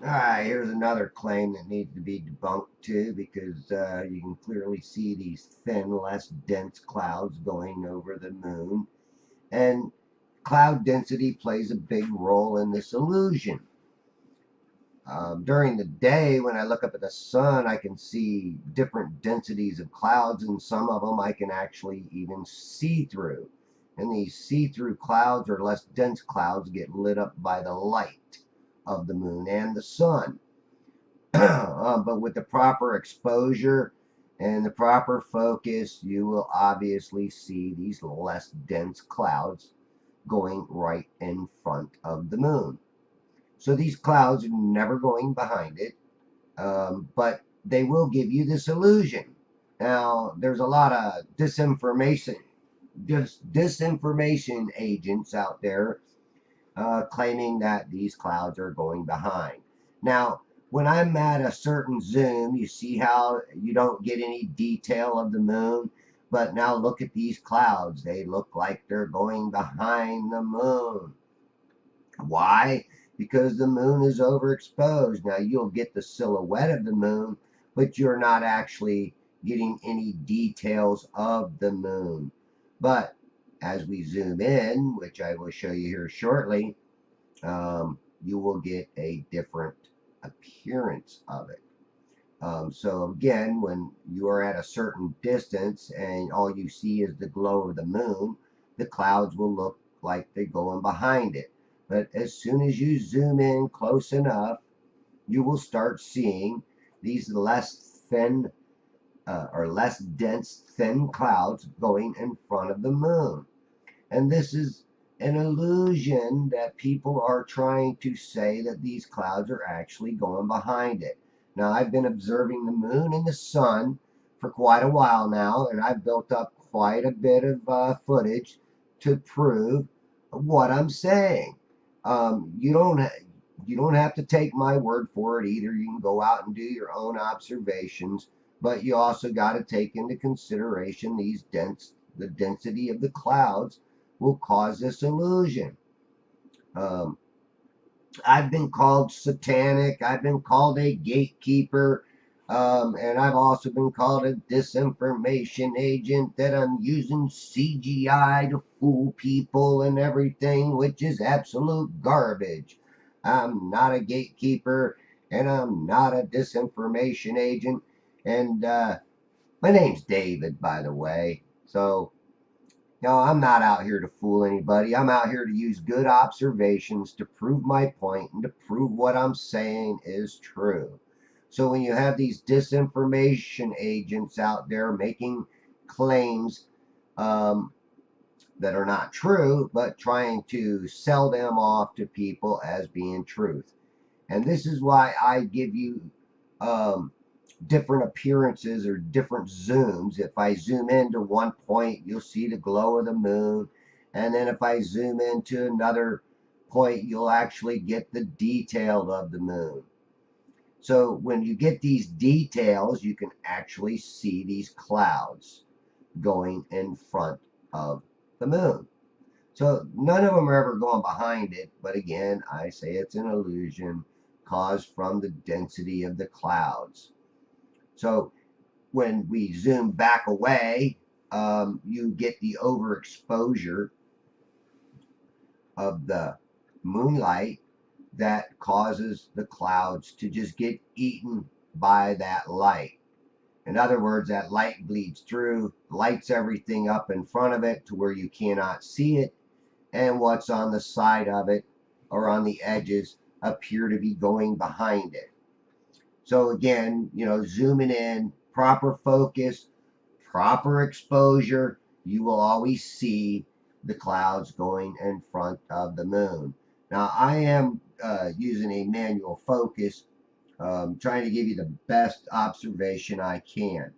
Alright, here's another claim that needs to be debunked too, because you can clearly see these thin, less dense clouds going over the moon. And cloud density plays a big role in this illusion. During the day, when I look up at the sun, I can see different densities of clouds, and some of them I can actually even see through. And these see-through clouds or less dense clouds get lit up by the light of the moon and the sun. But with the proper exposure and the proper focus, you will obviously see these less dense clouds going right in front of the moon. So these clouds are never going behind it, but they will give you this illusion. Now, there's a lot of disinformation agents out there claiming that these clouds are going behind. Now, when I'm at a certain zoom, you see how you don't get any detail of the moon, but now look at these clouds. They look like they're going behind the moon. Why? Because the moon is overexposed. Now, you'll get the silhouette of the moon, but you're not actually getting any details of the moon. But as we zoom in, which I will show you here shortly, you will get a different appearance of it. So again, when you are at a certain distance and all you see is the glow of the moon, the clouds will look like they're going behind it. But as soon as you zoom in close enough, you will start seeing these less thin or less dense thin clouds going in front of the moon. And this is an illusion that people are trying to say that these clouds are actually going behind it. Now, I've been observing the moon and the sun for quite a while now, and I've built up quite a bit of footage to prove what I'm saying. You don't have to take my word for it either. You can go out and do your own observations, but you also got to take into consideration the density of the clouds will cause this illusion. I've been called satanic. I've been called a gatekeeper. And I've also been called a disinformation agent, that I'm using CGI to fool people and everything, which is absolute garbage. I'm not a gatekeeper, and I'm not a disinformation agent. And my name's David, by the way. So, I'm not out here to fool anybody. I'm out here to use good observations to prove my point and to prove what I'm saying is true. So when you have these disinformation agents out there making claims that are not true, but trying to sell them off to people as being truth. And this is why I give you different appearances or different zooms. If I zoom into one point, you'll see the glow of the moon. And then if I zoom into another point, you'll actually get the detail of the moon. So when you get these details, you can actually see these clouds going in front of the moon. So none of them are ever going behind it. But again, I say it's an illusion caused from the density of the clouds. So when we zoom back away, you get the overexposure of the moonlight that causes the clouds to just get eaten by that light. In other words, that light bleeds through, lights everything up in front of it to where you cannot see it, and what's on the side of it or on the edges appear to be going behind it. So again, zooming in, proper focus, proper exposure, you will always see the clouds going in front of the moon. Now, I am using a manual focus, trying to give you the best observation I can.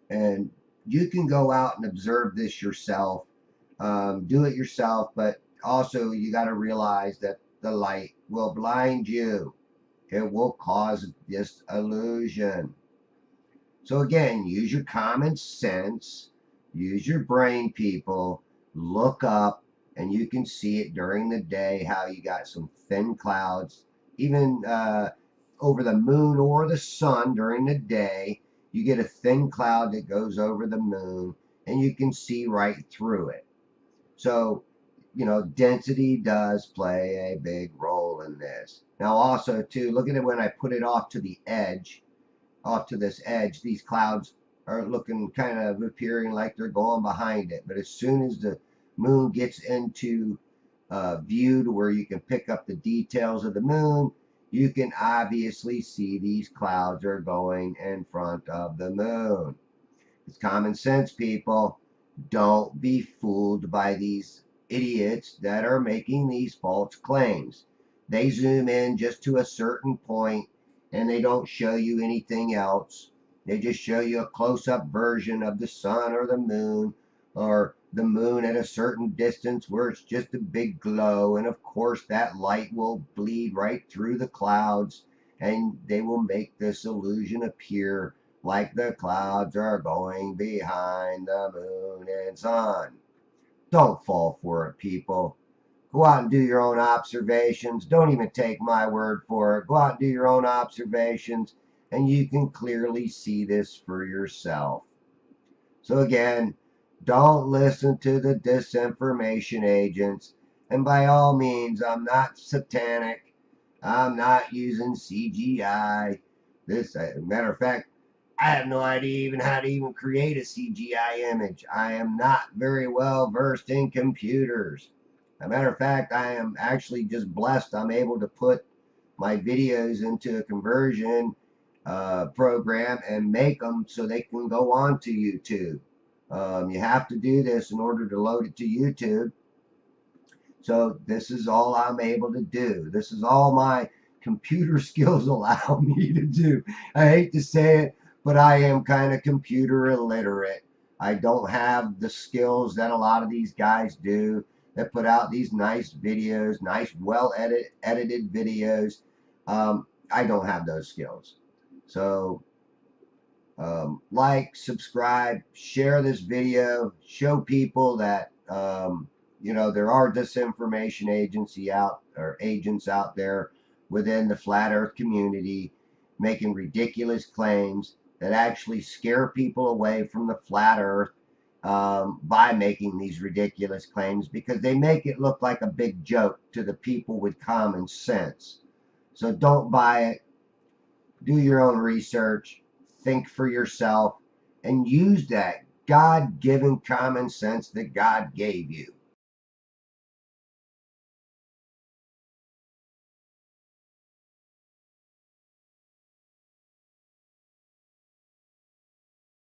And you can go out and observe this yourself, do it yourself, but also you got to realize that the light will blind you. It will cause disillusion. So again, use your common sense, use your brain, people. Look up, and you can see it during the day how you got some thin clouds, even over the moon or the sun during the day. You get a thin cloud that goes over the moon, and you can see right through it. So, density does play a big role in this. Now, also, too, look at it when I put it off to the edge, off to this edge. These clouds are looking kind of appearing like they're going behind it. But as soon as the moon gets into view to where you can pick up the details of the moon, you can obviously see these clouds are going in front of the moon. It's common sense, people. Don't be fooled by these idiots that are making these false claims. They zoom in just to a certain point, and they don't show you anything else. They just show you a close up version of the sun or the moon, or the moon at a certain distance where it's just a big glow. And of course, that light will bleed right through the clouds, and they will make this illusion appear like the clouds are going behind the moon and sun. Don't fall for it, people. Go out and do your own observations. Don't even take my word for it. Go out and do your own observations, and you can clearly see this for yourself. So again, don't listen to the disinformation agents. And by all means, I'm not satanic. I'm not using CGI. Matter of fact, I have no idea even how to even create a CGI image. I am not very well versed in computers. As a matter of fact, I am actually just blessed I'm able to put my videos into a conversion program and make them so they can go on to YouTube. You have to do this in order to load it to YouTube. So this is all I'm able to do. This is all my computer skills allow me to do. I hate to say it, but I am kind of computer illiterate. I don't have the skills that a lot of these guys do that put out these nice videos, nice, edited videos. I don't have those skills. So like, subscribe, share this video, show people that there are disinformation agents out there within the flat earth community making ridiculous claims that actually scare people away from the flat earth by making these ridiculous claims, because they make it look like a big joke to the people with common sense. So don't buy it. Do your own research, think for yourself, and use that God given common sense that God gave you.